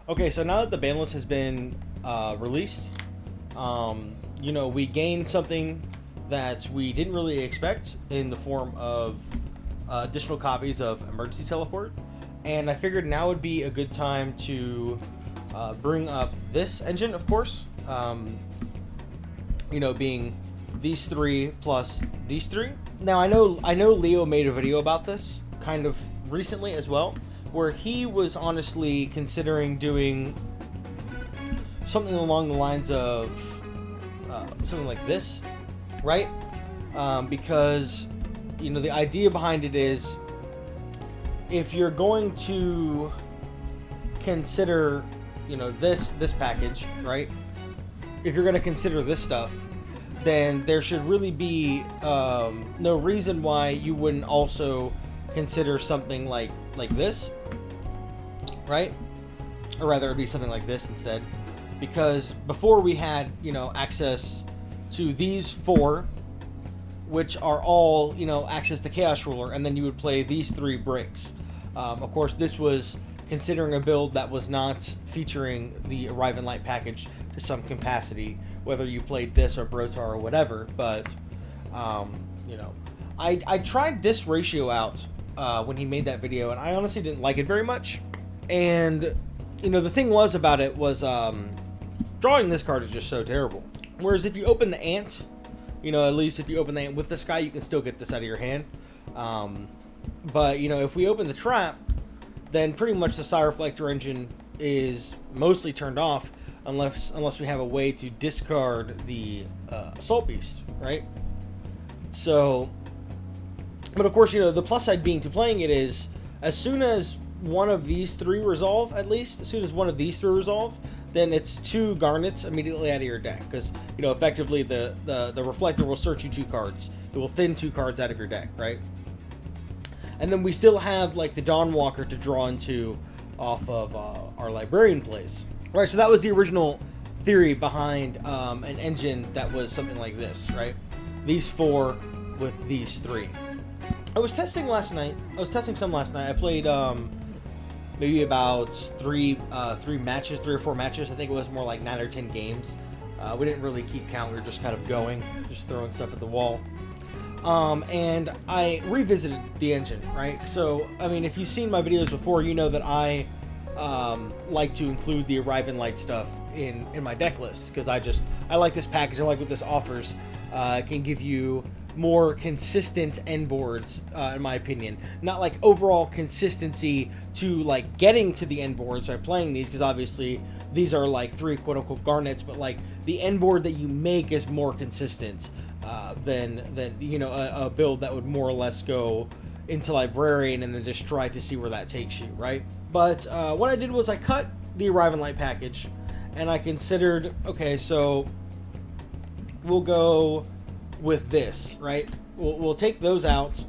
Okay, so now that the ban list has been released, we gained something that we didn't really expect in the form of additional copies of Emergency Teleport, and I figured now would be a good time to bring up this engine, of course. Being these three plus these three. Now I know Leo made a video about this kind of recently as well, where he was honestly considering doing something along the lines of something like this, right? Because the idea behind it is, if you're going to consider this package, right? If you're going to consider this stuff, then there should really be no reason why you wouldn't also consider something like this, right? Or rather, it'd be something like this instead, because before we had access to these four, which are all access to Chaos Ruler, and then you would play these three breaks. Of course, this was considering a build that was not featuring the Arrive in Light package to some capacity, whether you played this or Brotar or whatever. But I tried this ratio out when he made that video, and I honestly didn't like it very much. And the thing was about it was drawing this card is just so terrible. Whereas if you open the Ant, at least if you open the Ant with this guy, you can still get this out of your hand. But if we open the Trap, then pretty much the PSI-REFLECTOR engine is mostly turned off, unless we have a way to discard the Assault Beast, right? So, but of course, the plus side being to playing it is, as soon as one of these three resolve, then it's 2 Garnets immediately out of your deck, because effectively the Reflector will search you 2 cards. It will thin 2 cards out of your deck, right? And then we still have like the Dawnwalker to draw into off of our Librarian plays. Right, so that was the original theory behind an engine that was something like this, right? These 4 with these 3. I was testing some last night. I played maybe about 3 or 4 matches. I think it was more like 9 or 10 games. We didn't really keep count. We were just kind of going, just throwing stuff at the wall. And I revisited the engine, right? So, I mean, if you've seen my videos before, you know that I like to include the Arrive in Light stuff in my deck list, because I like this package. I like what this offers. It can give you more consistent end boards, in my opinion. Not like overall consistency to like getting to the end boards by playing these, because obviously these are like 3 quote-unquote Garnets, but like the end board that you make is more consistent than a build that would more or less go into Librarian and then just try to see where that takes you, right? But what I did was I cut the Arrive in Light package, and I considered, okay, so we'll go with this, right? We'll take those out,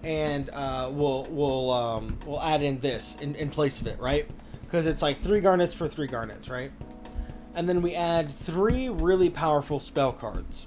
and we'll add in this in place of it, right? Because it's like 3 Garnets for 3 Garnets, right? And then we add 3 really powerful spell cards.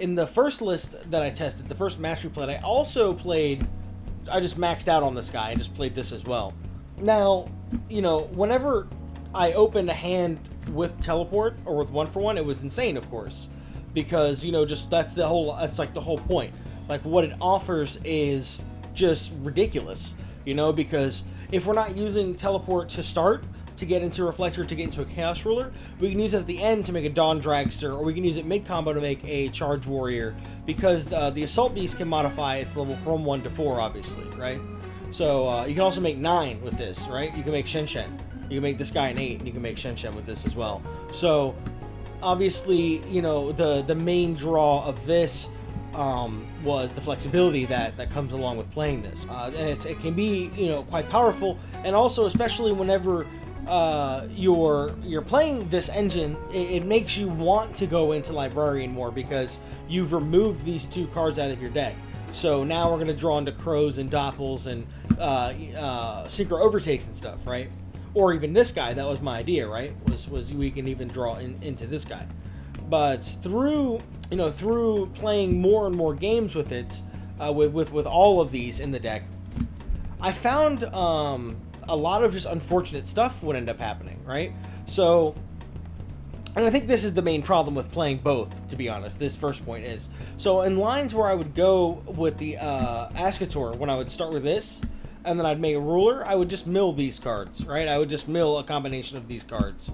In the first list that I tested, the first match we played, I just maxed out on this guy and just played this as well. Now, whenever I opened a hand with Teleport or with 1-for-1, it was insane, of course, because that's like the whole point. Like, what it offers is just ridiculous, because if we're not using Teleport to start, to get into Reflector, to get into a Chaos Ruler, we can use it at the end to make a Dawn Dragster, or we can use it mid-combo to make a Charge Warrior, because the Assault Beast can modify its level from 1 to 4, obviously, right? So you can also make 9 with this, right? You can make Shen Shen. You can make this guy an 8, and you can make Shen Shen with this as well. So obviously, the main draw of this was the flexibility that comes along with playing this, and it can be quite powerful, and also especially whenever you're playing this engine, it makes you want to go into Librarian more, because you've removed these 2 cards out of your deck. So now we're going to draw into Crows and Doppels and Synchro Overtakes and stuff, right? Or even this guy. That was my idea, right? Was we can even draw into this guy. But through playing more and more games with it, with all of these in the deck, I found a lot of just unfortunate stuff would end up happening, right? So, and I think this is the main problem with playing both, to be honest. This first point is, so in lines where I would go with the Ascator, when I would start with this, and then I'd make a ruler, I would just mill these cards, right? I would just mill a combination of these cards.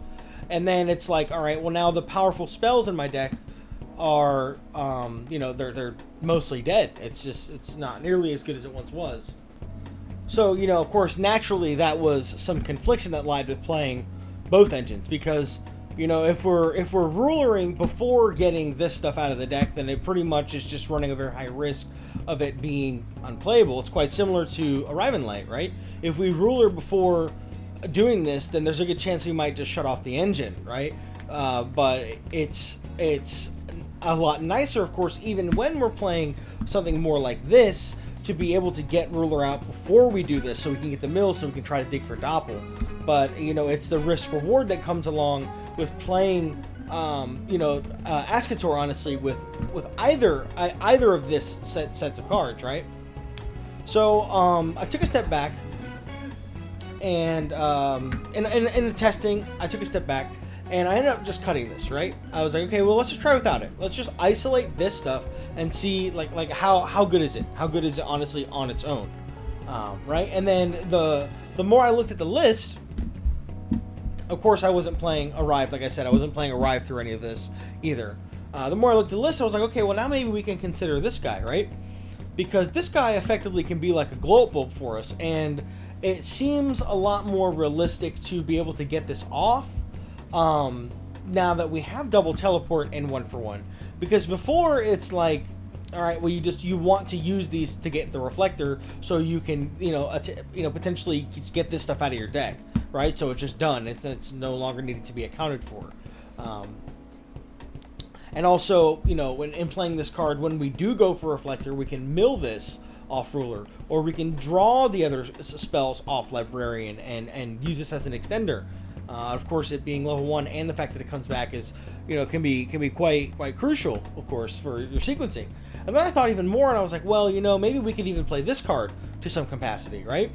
And then it's like, all right, well, now the powerful spells in my deck are, you know, they're mostly dead. It's not nearly as good as it once was. So, you know, of course, naturally, that was some confliction that lied with playing both engines, because, you know, if we're rulering before getting this stuff out of the deck, then it pretty much is just running a very high risk of it being unplayable. It's quite similar to Arriving Light, right? If we ruler before doing this, then there's a good chance we might just shut off the engine, right? But it's a lot nicer, of course, even when we're playing something more like this, to be able to get ruler out before we do this, so we can get the mill, so we can try to dig for Doppel. But, you know, it's the risk reward that comes along with playing, you know, Ascator, honestly, with either of this sets of cards, right? So I took a step back, and in the testing, I took a step back, and I ended up just cutting this, right? I was like, okay, well, let's just try without it. Let's just isolate this stuff and see, like how good is it? How good is it, honestly, on its own, right? And then the more I looked at the list, of course, I wasn't playing Arrive. Like I said, I wasn't playing Arrive through any of this either. The more I looked at the list, I was like, okay, well, now maybe we can consider this guy, right? Because this guy effectively can be like a glow up bulb for us, and it seems a lot more realistic to be able to get this off now that we have double teleport and 1-for-1. Because before, it's like, all right, well, you want to use these to get the reflector, so you can, you know, potentially get this stuff out of your deck, right? So it's just done. It's no longer needed to be accounted for. And also, you know, when in playing this card, when we do go for reflector, we can mill this off ruler, or we can draw the other spells off librarian and use this as an extender. Of course, it being level 1 and the fact that it comes back is, you know, can be quite crucial, of course, for your sequencing. And then I thought even more, and I was like, well, you know, maybe we could even play this card to some capacity, right?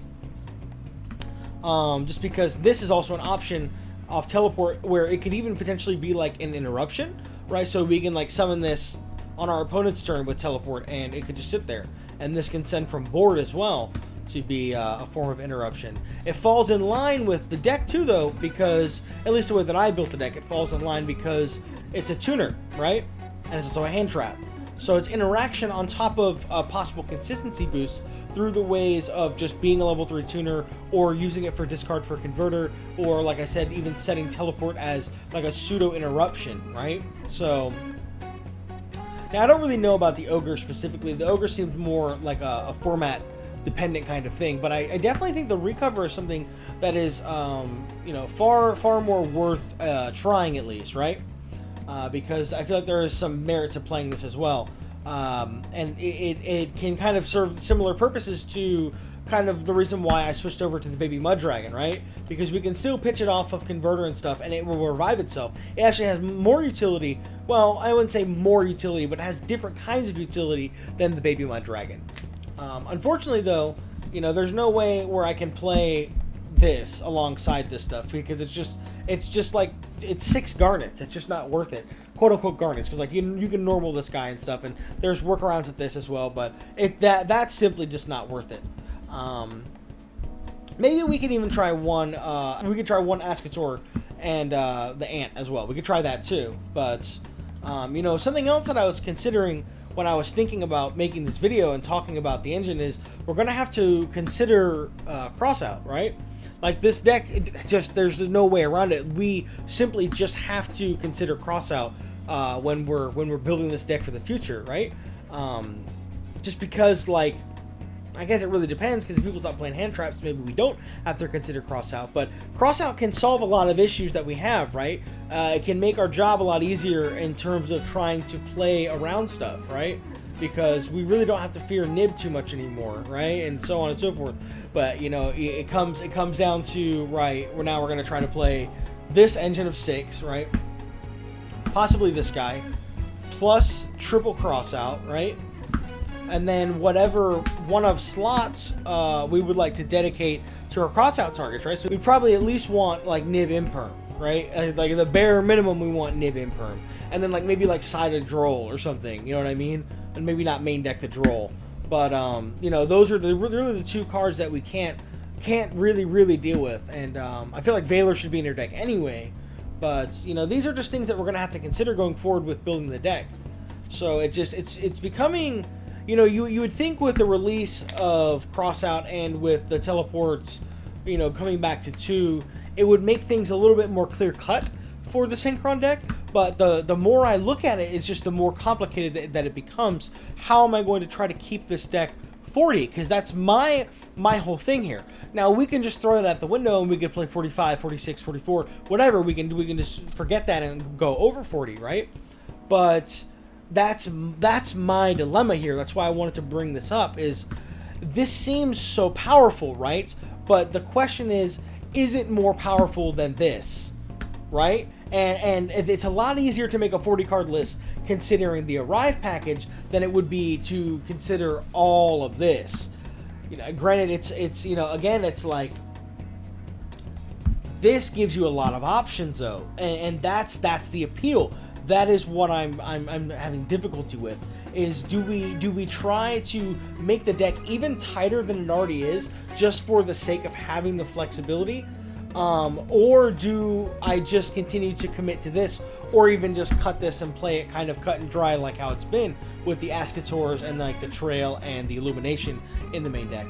Just because this is also an option off teleport where it could even potentially be like an interruption, right? So we can like summon this on our opponent's turn with teleport, and it could just sit there. And this can send from board as well to be a form of interruption. It falls in line with the deck too, though, because, at least the way that I built the deck, it falls in line because it's a tuner, right? And it's also a hand trap. So it's interaction on top of possible consistency boosts through the ways of just being a level 3 tuner, or using it for discard for converter, or, like I said, even setting teleport as like a pseudo interruption, right? So now I don't really know about the ogre specifically. The ogre seems more like a format dependent kind of thing, but I definitely think the recover is something that is you know, far more worth trying, at least, right? Because I feel like there is some merit to playing this as well, and it can kind of serve similar purposes to kind of the reason why I switched over to the baby mud dragon, right? Because we can still pitch it off of converter and stuff, and it will revive itself. It actually has more utility. Well, I wouldn't say more utility, but it has different kinds of utility than the baby mud dragon. Unfortunately, though, you know, there's no way where I can play this alongside this stuff, because it's just like, it's 6 garnets. It's just not worth it, quote unquote garnets, because like you can normal this guy and stuff, and there's workarounds with this as well, but that's simply just not worth it. Maybe we can even try one. We could try one Ascator and the ant as well. We could try that too, but you know, something else that I was considering when I was thinking about making this video and talking about the engine is we're gonna have to consider crossout, right? Like this deck, there's no way around it. We simply just have to consider crossout when we're building this deck for the future, right? Just because, like, I guess it really depends, because if people stop playing hand traps, maybe we don't have to consider crossout. But crossout can solve a lot of issues that we have, right? It can make our job a lot easier in terms of trying to play around stuff, right? Because we really don't have to fear nib too much anymore, right? And so on and so forth. But, you know, it comes down to, right, we're going to try to play this engine of 6, right? Possibly this guy, plus triple crossout, right? And then whatever one of slots we would like to dedicate to our crossout targets, right? So we probably at least want like Nib Imperm, right? Like the bare minimum, we want Nib Imperm, and then like maybe like side of Droll or something. You know what I mean? And maybe not main deck the Droll, but you know, those are really the two cards that we can't really deal with. And I feel like Valor should be in your deck anyway. But you know, these are just things that we're gonna have to consider going forward with building the deck. So it's becoming, you know, you would think with the release of Crossout and with the teleports, you know, coming back to 2, it would make things a little bit more clear cut for the Synchron deck. But the more I look at it, it's just the more complicated that it becomes. How am I going to try to keep this deck 40? Because that's my whole thing here. Now we can just throw that out the window and we can play 45, 46, 44, whatever. We can just forget that and go over 40, right? But that's my dilemma here. That's why I wanted to bring this up. Is this seems so powerful, right? But the question is it more powerful than this, right? And it's a lot easier to make a 40 card list considering the Arrive package than it would be to consider all of this. You know, granted, it's you know, again, it's like this gives you a lot of options though, and that's the appeal. That is what I'm having difficulty with. Is do we try to make the deck even tighter than it already is just for the sake of having the flexibility? Or do I just continue to commit to this, or even just cut this and play it kind of cut and dry like how it's been with the Ascators and like the Trail and the Illumination in the main deck?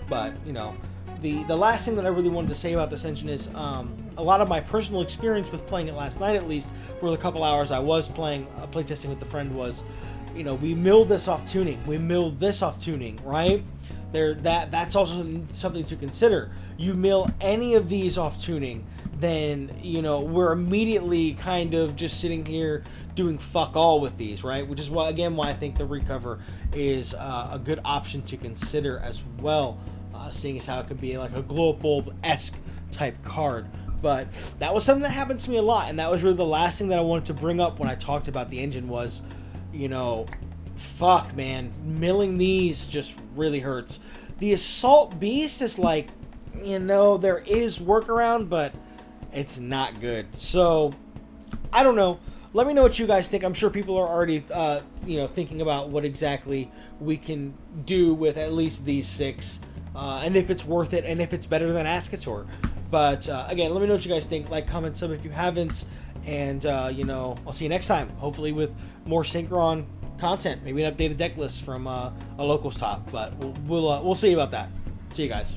But you know, the last thing that I really wanted to say about this engine is a lot of my personal experience with playing it last night, at least for the couple hours I was playing playtesting with the friend, was, you know, we milled this off tuning, right? That's also something to consider. You mill any of these off tuning, then, you know, we're immediately kind of just sitting here doing fuck all with these, right? Which is why I think the Recover is a good option to consider as well, seeing as how it could be like a glow up bulb-esque type card. But that was something that happened to me a lot, and that was really the last thing that I wanted to bring up when I talked about the engine was, you know, fuck, man, milling these just really hurts. The Assault Beast is like, you know, there is workaround, but it's not good. So I don't know. Let me know what you guys think. I'm sure people are already, you know, thinking about what exactly we can do with at least these 6, and if it's worth it, and if it's better than Ascator. But again, let me know what you guys think. Like, comment, sub if you haven't, and you know, I'll see you next time. Hopefully with more Synchron content, maybe an updated deck list from a local stop. But we'll see about that. See you guys.